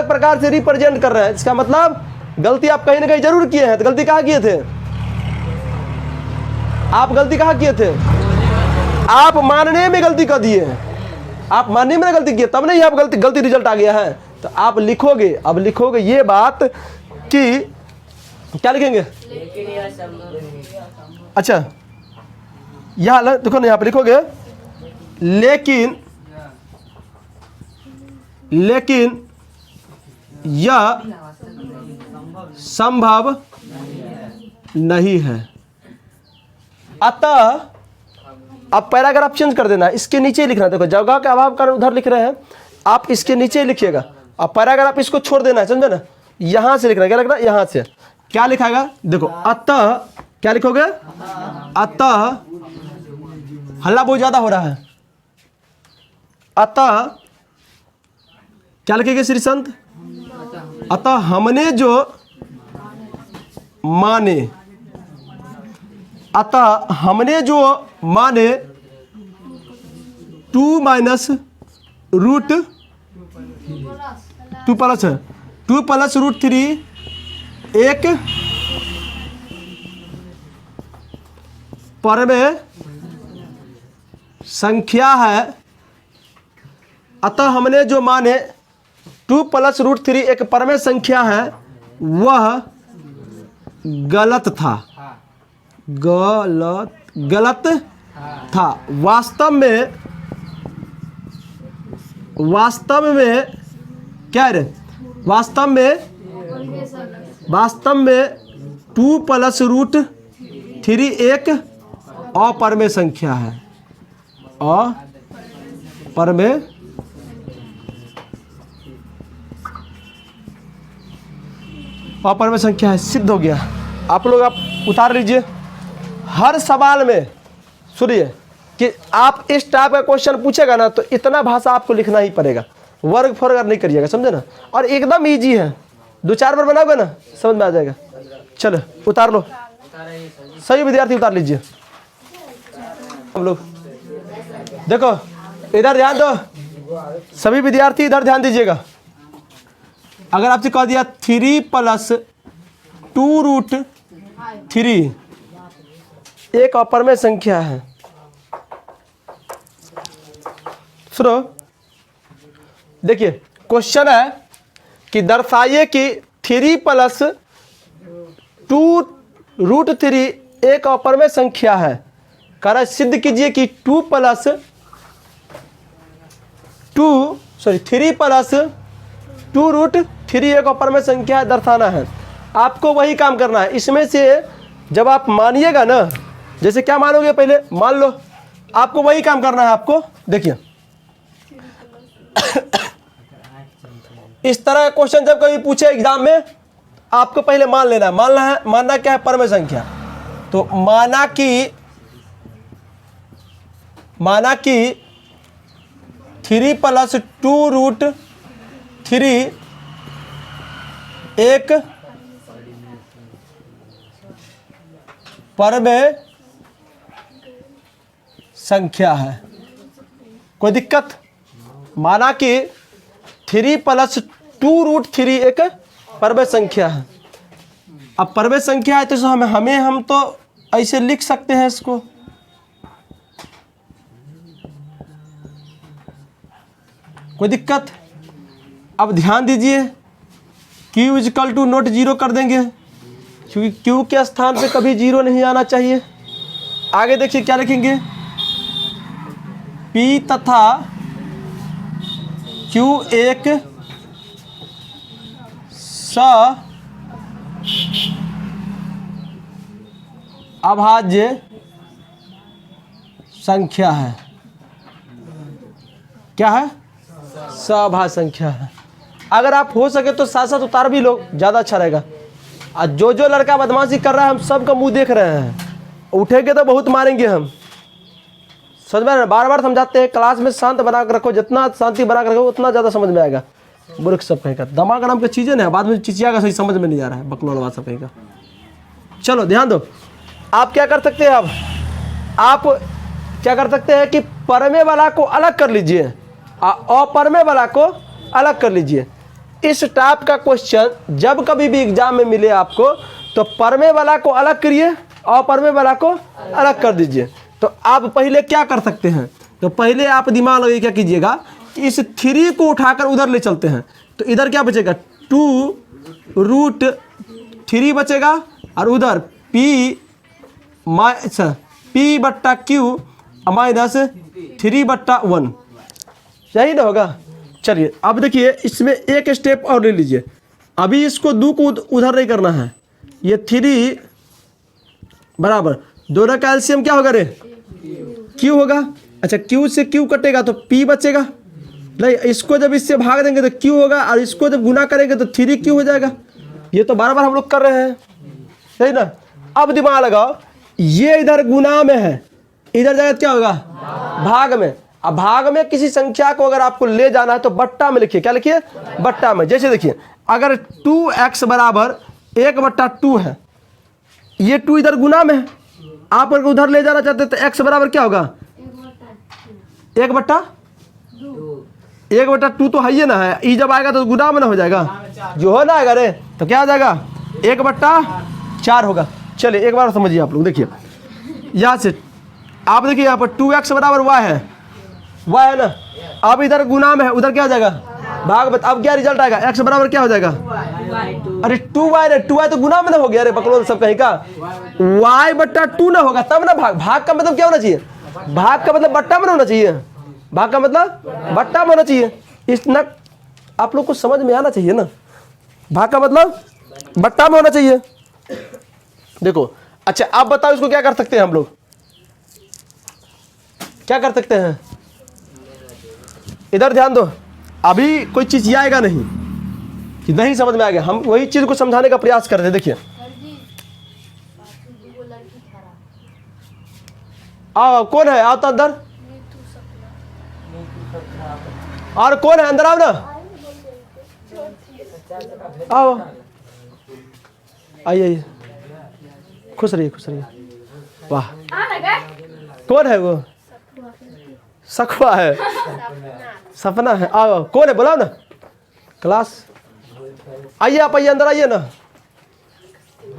प्रकार से रिप्रेजेंट कर रहे हैं। इसका मतलब गलती आप कहीं ना कहीं जरूर किए हैं। तो गलती कहाँ किए थे? आप गलती कहाँ किए थे? आप मानने में गलती कर दिए हैं, आप मानने में गलती किए, तब नहीं आप गलती रिजल्ट आ गया है। तो आप लिखोगे, अब लिखोगे ये बात कि क्या लिखेंगे? अच्छा यहाँ देखो ना, यहाँ पे लिखोगे लेकिन यह संभव नहीं है। अतः अब पैराग्राफ चेंज कर देना, इसके नीचे ही लिखना। देखो जगह के अभाव कारण उधर लिख रहे हैं, आप इसके नीचे ही लिखिएगा। अब पैराग्राफ इसको छोड़ देना है, समझे ना? यहां से लिखना है, क्या लिखना? यहां से क्या लिखाएगा? देखो अतः, क्या लिखोगे? अतः, हल्ला बहुत ज्यादा हो रहा है। अतः क्या लिखेंगे श्री संत? अतः हमने जो माने, अतः हमने जो माने 2 minus root 2 plus 2 plus root 3 एक परमेय संख्या है। अतः हमने जो माने 2 प्लस रूट 3 एक परमेय संख्या है, वह गलत था। गलत था। वास्तव में क्या है? वास्तव में 2 प्लस रूट 3 एक अपरमेय संख्या है। अपरमेय संख्या है, सिद्ध हो गया। आप लोग आप उतार लीजिए। हर सवाल में सुनिए कि आप इस टाइप का क्वेश्चन पूछेगा ना, तो इतना भाषा आपको लिखना ही पड़ेगा, वर्ग फर्ग नहीं करिएगा, समझे ना? और एकदम इजी है, 2-4 बार बनाओगे ना समझ में आ जाएगा। चलो उतार लो, सही विद्यार्थी उतार लीजिए। हम लोग देखो इधर ध्यान दो, सभी विद्यार्थी इधर ध्यान दीजिएगा। अगर आपसे कह दिया 3 प्लस 2 रूट 3 एक अपरमेय संख्या है, सुनो देखिए क्वेश्चन है कि दर्शाइए कि 3 प्लस 2 रूट 3 एक अपरमेय संख्या है। कह सिद्ध कीजिए कि 3 प्लस 2 रूट 3 एक अपरमेय संख्या है, दर्शाना है। आपको वही काम करना है। इसमें से जब आप मानिएगा ना, जैसे क्या मानोगे? पहले मान लो, आपको वही काम करना है। आपको देखिए इस तरह का क्वेश्चन जब कभी पूछे एग्जाम में, आपको पहले मान लेना है। मानना क्या है? परमेय संख्या। तो माना कि 3 प्लस 2 रूट 3 एक परमेय संख्या है। कोई दिक्कत? माना कि 3 प्लस 2 रूट 3 एक परमेय संख्या है। अब परमेय संख्या है तो हम तो ऐसे लिख सकते हैं इसको। कोई दिक्कत? अब ध्यान दीजिए, Q इजकल टू नोट 0 कर देंगे, क्योंकि Q के स्थान पे कभी 0 नहीं आना चाहिए। आगे देखिए क्या लिखेंगे? P तथा Q एक अभाज्य संख्या है। क्या है? सभाज्य संख्या है। अगर आप हो सके तो साथ साथ उतार भी लो, ज़्यादा अच्छा रहेगा। और जो लड़का बदमाशी कर रहा है, हम सबका मुंह देख रहे हैं, उठेंगे तो बहुत मारेंगे हम, समझ में? बार बार समझाते हैं, क्लास में शांत बना कर रखो, जितना शांति बना कर रखो उतना ज़्यादा समझ में आएगा। मूर्ख सब कहेगा, दिमाग नाम की चीज़ें ना, बाद में चिचियागा, सही समझ में नहीं आ रहा है, बकलोल बात सब कहेगा। चलो ध्यान दो। आप क्या कर सकते हैं? अब आप क्या कर सकते हैं कि परमेय वाला को अलग कर लीजिए, अपरमेय वाला को अलग कर लीजिए। इस टाइप का क्वेश्चन जब कभी भी एग्जाम में मिले आपको, तो परमेय वाला को अलग करिए, अपरमेय वाला को अलग कर दीजिए। तो आप पहले क्या कर सकते हैं, तो पहले आप दिमाग लगाइए, क्या कीजिएगा, इस 3 को उठाकर उधर ले चलते हैं। तो इधर क्या बचेगा, 2√3 बचेगा, और उधर P/Q -3/1, सही ना होगा। चलिए अब देखिए, इसमें एक स्टेप और ले लीजिए। अभी इसको 2 को उधर नहीं करना है, ये 3 बराबर दोनों का एलसीएम क्या होगा रे, Q होगा। अच्छा Q से Q कटेगा तो P बचेगा, नहीं इसको जब इससे भाग देंगे तो Q होगा, और इसको जब गुना करेंगे तो 3Q हो जाएगा। ये तो बार बार हम लोग कर रहे हैं, सही ना। अब दिमाग लगाओ, ये इधर गुना में है, इधर जाएगा क्या होगा, भाग में। अब भाग में किसी संख्या को अगर आपको ले जाना है तो बट्टा में लिखिए, क्या लिखिए, बट्टा में। जैसे देखिए, अगर 2x बराबर 1/2 है, ये 2 इधर गुना में है, आप अगर उधर ले जाना चाहते हैं तो x बराबर क्या होगा, 1/2 तो है ही ना है, ई जब आएगा तो गुना में ना हो जाएगा, जो हो ना आएगा रे, तो क्या आ जाएगा, 1/4 होगा। चलिए एक बार समझिए आप लोग, देखिए यहाँ से आप देखिए, यहाँ पर 2x बराबर y है ना, अब इधर गुना में है, उधर क्या हो जाएगा, भाग में। अब क्या रिजल्ट आएगा, x बराबर क्या हो जाएगा, अरे 2y रे, 2y तो गुना में ना हो गया रे बकलोल सब कहीं का, y/2 ना होगा तब ना भाग। भाग का मतलब क्या होना चाहिए, भाग का मतलब बट्टा में होना चाहिए, भाग का मतलब बट्टा में होना चाहिए। इस ना आप लोग को समझ में आना चाहिए ना, भाग का मतलब बट्टा में होना चाहिए। देखो अच्छा आप बताओ, इसको क्या कर सकते हैं हम लोग, क्या कर सकते हैं, इधर ध्यान दो। अभी कोई चीज़ ये आएगा नहीं कि नहीं समझ में आ गया, हम वही चीज़ को समझाने का प्रयास कर रहे हैं। देखिए आओ, कौन है, आओ तो अंदर, और कौन है अंदर, आओ ना, आओ आइए, खुश रहिए, खुश रहिए। वाह, कौन है वो, सखुआ है, सपना है, आओ कौन है, बुलाओ ना, क्लास आइए, आप आइए, अंदर आइए ना।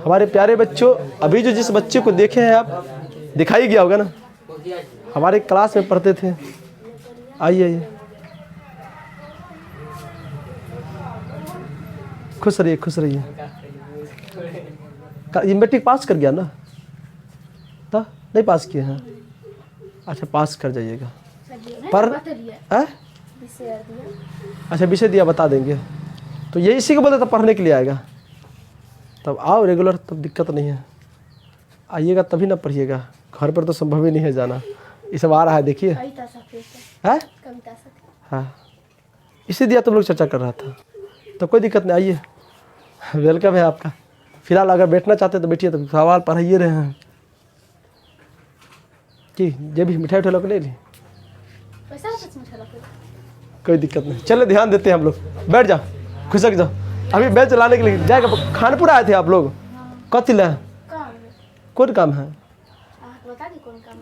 हमारे प्यारे बच्चों, अभी जो जिस बच्चे को देखे हैं आप, दिखाई गया होगा ना, हमारे क्लास में पढ़ते थे। आइए आइए, खुश रहिए, खुश रहिए। ये मैट्रिक पास कर गया ना, था नहीं पास किए हैं, अच्छा पास कर जाइएगा। पर अच्छा विषय दिया, बता देंगे, तो ये इसी को बोलते था पढ़ने के लिए आएगा, तब आओ रेगुलर, तब दिक्कत नहीं है, आइएगा तभी ना पढ़िएगा, घर पर तो संभव ही नहीं है जाना। ये सब आ रहा है देखिए, है हाँ, इसी दिया तुम लोग चर्चा कर रहा था, तो कोई दिक्कत नहीं, आइए, वेलकम है आपका। फिलहाल अगर बैठना चाहते तो बैठिए, तो सवाल पढ़ाइए रहे हैं कि जे भी मिठाई उठा लोग ले ली, कोई दिक्कत नहीं। चले ध्यान देते हैं हम लोग, बैठ जाओ, खुशक जाओ। अभी बैच चलाने के लिए जाएगा, खानपुर आए थे आप लोग, कथी ला, कौन काम है,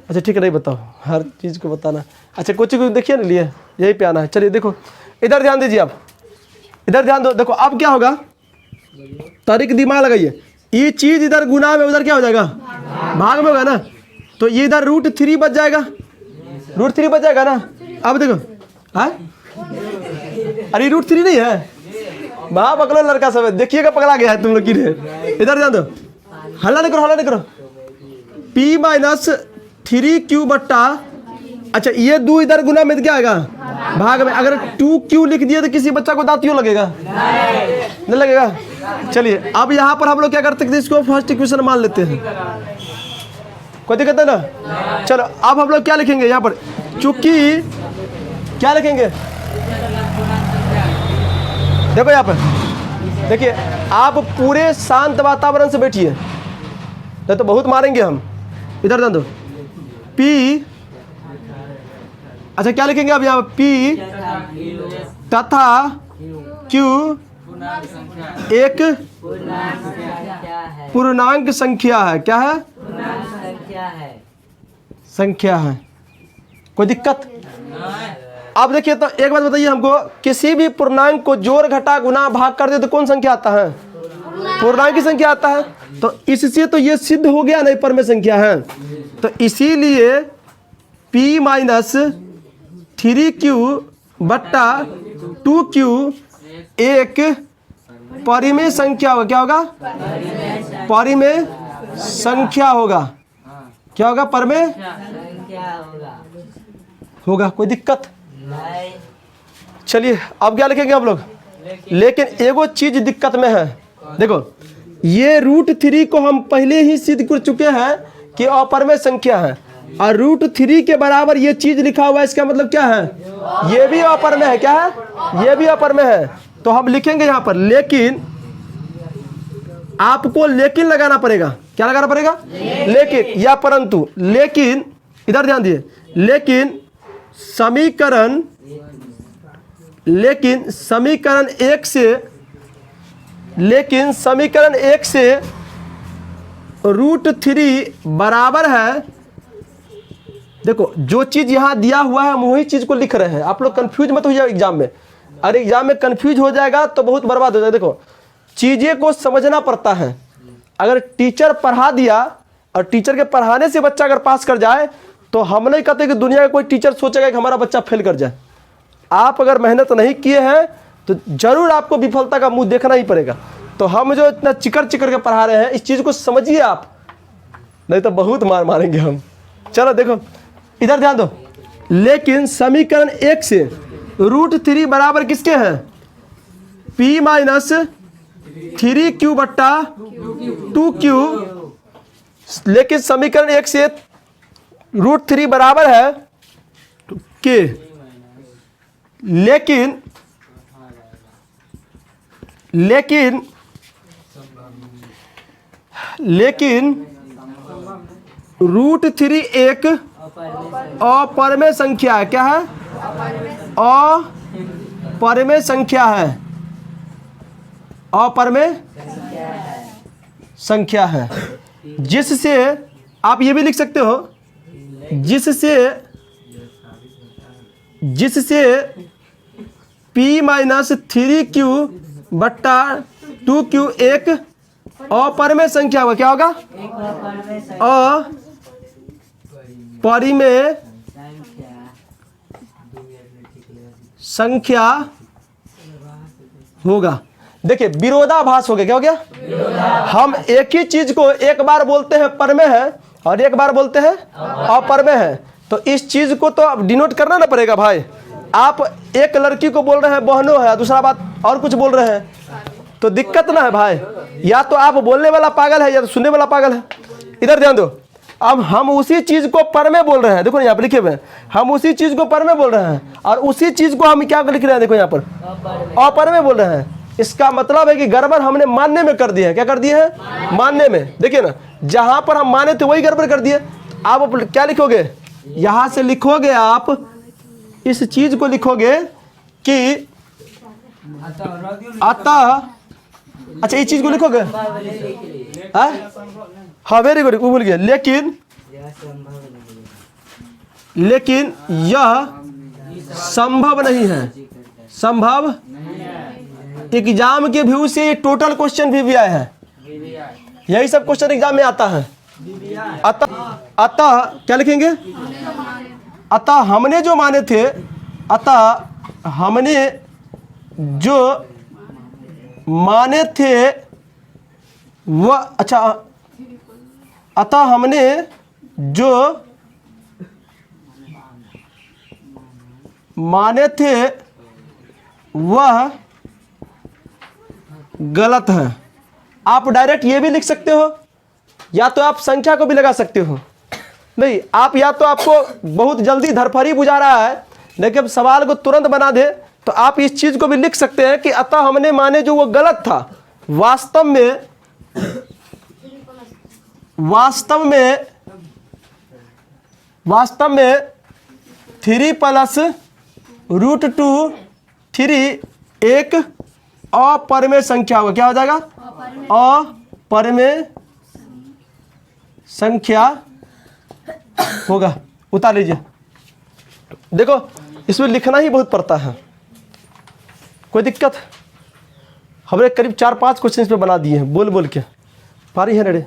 अच्छा ठीक है, नहीं बताओ, हर चीज़ को बताना। अच्छा कोचिंग को देखिए ना, लिए यही पे आना है। चलिए देखो, इधर ध्यान दीजिए आप, इधर ध्यान दो। देखो अब क्या होगा, तारीख दिमाग लगाइए, ये चीज़ इधर गुना में, उधर क्या हो जाएगा, भाग में होगा ना, तो ये इधर √3 बच जाएगा, √3 बच जाएगा ना। अब देखो हाँ, अरे √3 नहीं है, वहाँ पकड़ो लड़का सब, देखिएगा पकड़ा गया है तुम लोग की। इधर ध्यान दो, हल्ला नहीं करो, हल्ला नहीं करो। P-3Q बट्टा, अच्छा ये 2 इधर गुना में क्या आएगा, भाग में। अगर 2Q लिख दिए तो किसी बच्चा को दांत यूं लगेगा, नहीं लगेगा। चलिए अब यहाँ पर हम लोग क्या करते हैं, इसको फर्स्ट इक्वेशन मान लेते हैं, कोई दिक्कत है ना। चलो अब हम लोग क्या लिखेंगे यहाँ पर, चूंकि क्या लिखेंगे, देखो यहाँ पर देखिए, आप पूरे शांत वातावरण से बैठिए, नहीं तो बहुत मारेंगे हम। इधर ध्यान दो, P, अच्छा क्या लिखेंगे अब यहाँ P तथा Q एक पूर्णांक संख्या है, क्या है, संख्या है, कोई दिक्कत। अब देखिए तो एक बात बताइए हमको, किसी भी पूर्णांक को जोड़ घटा गुना भाग कर दे तो कौन संख्या आता है, पूर्णांक की संख्या आता है। तो इससे तो ये सिद्ध हो गया नहीं परमेय संख्या है। तो इसीलिए p माइनस 3q बट्टा 2q एक परिमेय संख्या होगा। क्या होगा? परिमेय संख्या होगा। क्या होगा? परिमेय होगा। कोई दिक्कत? चलिए अब क्या लिखेंगे हम लोग? लेकिन एगो चीज दिक्कत में है। देखो ये √3 को हम पहले ही सिद्ध कर चुके हैं कि अपरिमेय संख्या है, और √3 के बराबर ये चीज लिखा हुआ है, इसका मतलब क्या है? ये भी अपरिमेय है। क्या है? ये भी अपरिमेय है। तो हम लिखेंगे यहाँ पर लेकिन, आपको लेकिन लगाना पड़ेगा। क्या लगाना पड़ेगा? लेकिन या परंतु। लेकिन इधर ध्यान दिए, लेकिन समीकरण एक से √3 बराबर है। देखो जो चीज यहाँ दिया हुआ है हम वही चीज को लिख रहे हैं। आप लोग कंफ्यूज मत हो जाओ एग्जाम में। अरे एग्जाम में कंफ्यूज हो जाएगा तो बहुत बर्बाद हो जाएगा। देखो चीजें को समझना पड़ता है। अगर टीचर पढ़ा दिया और टीचर के पढ़ाने से बच्चा अगर पास कर जाए तो हम नहीं कहते कि दुनिया का कोई टीचर सोचेगा कि हमारा बच्चा फेल कर जाए। आप अगर मेहनत नहीं किए हैं तो जरूर आपको विफलता का मुंह देखना ही पड़ेगा। तो हम जो इतना चिकर के पढ़ा रहे हैं, इस चीज़ को समझिए आप, नहीं तो बहुत मार मारेंगे हम। चलो देखो इधर ध्यान दो। लेकिन समीकरण 1 से √3 बराबर किसके हैं? p माइनस 3q बट्टा 2q। लेकिन समीकरण 1 से √3 बराबर है के, लेकिन √3 एक अपरिमेय संख्या है। क्या है? अपरिमेय संख्या है। अपरिमेय संख्या है, जिससे आप ये भी लिख सकते हो, जिससे p माइनस 3q बट्टा 2q एक अपरिमेय संख्या होगा। क्या होगा? अपरिमेय संख्या होगा। देखिए विरोधाभास हो गया। क्या हो गया? हम एक ही चीज को एक बार बोलते हैं परिमेय है और एक बार बोलते हैं अपरिमेय है। तो इस चीज को तो अब डिनोट करना ना पड़ेगा भाई। आप एक लड़की को बोल रहे हैं बहनों है, दूसरा बात और कुछ बोल रहे हैं, तो दिक्कत ना है भाई। या तो आप बोलने वाला पागल है या तो सुनने वाला पागल है। इधर ध्यान दो। अब हम उसी चीज को परिमेय बोल रहे हैं। देखो यहाँ पर लिखे हुए हैं, हम उसी चीज को परिमेय बोल रहे हैं और उसी चीज को हम क्या लिख रहे हैं? देखो यहाँ पर अपरिमेय बोल रहे हैं। इसका मतलब है कि गड़बड़ हमने मानने में कर दिया है। क्या कर दिए हैं? मानने में। देखिए ना, जहां पर हम माने थे वही गड़बड़ कर दिए। आप क्या लिखोगे? यहां से लिखोगे आप इस चीज को लिखोगे कि अतः, अच्छा इस चीज को लिखोगे, हाँ वेरी गुड, वो भूल गया। लेकिन यह संभव नहीं है। संभव एग्जाम के व्यू से ये टोटल क्वेश्चन भी आए हैं। यही सब क्वेश्चन एग्जाम में आता है। अतः क्या लिखेंगे? अतः हमने जो माने थे, अतः हमने जो माने थे वह, अच्छा अतः हमने जो माने थे वह गलत है। आप डायरेक्ट ये भी लिख सकते हो, या तो आप संख्या को भी लगा सकते हो। नहीं आप, या तो आपको बहुत जल्दी धरफड़ी बुझा रहा है लेकिन सवाल को तुरंत बना दे, तो आप इस चीज को भी लिख सकते हैं कि अतः हमने माने जो वो गलत था। वास्तव में 3 प्लस √2 एक अपरिमेय संख्या होगा। क्या हो जाएगा? अपरिमेय संख्या होगा। उतार लीजिए। देखो इसमें लिखना ही बहुत पड़ता है। कोई दिक्कत? हमने करीब 4-5 क्वेश्चन पे बना दिए हैं बोल बोल के। पारी है रे